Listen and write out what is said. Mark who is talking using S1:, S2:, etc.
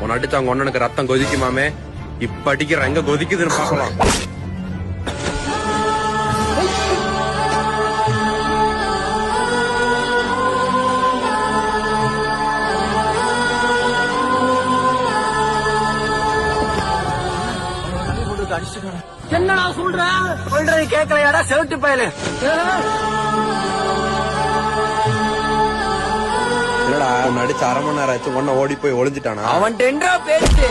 S1: உன் அடிச்சு அவங்க ஒண்ணனுக்கு ரத்தம் கொதிக்குமாமே, இப்ப அடிக்கிற எங்க கொதிக்குதுன்னு பாக்கலாம்.
S2: என்னடா சொல்றது கேட்கலையாடா செவிட்டு பயலு.
S1: என்னடா உன் அடிச்சு 1/2 மணி நேரம் ஆச்சு, ஒன்ன ஓடி போய் ஒளிஞ்சிட்டானா?
S2: அவன் டெண்டரா பேச்சு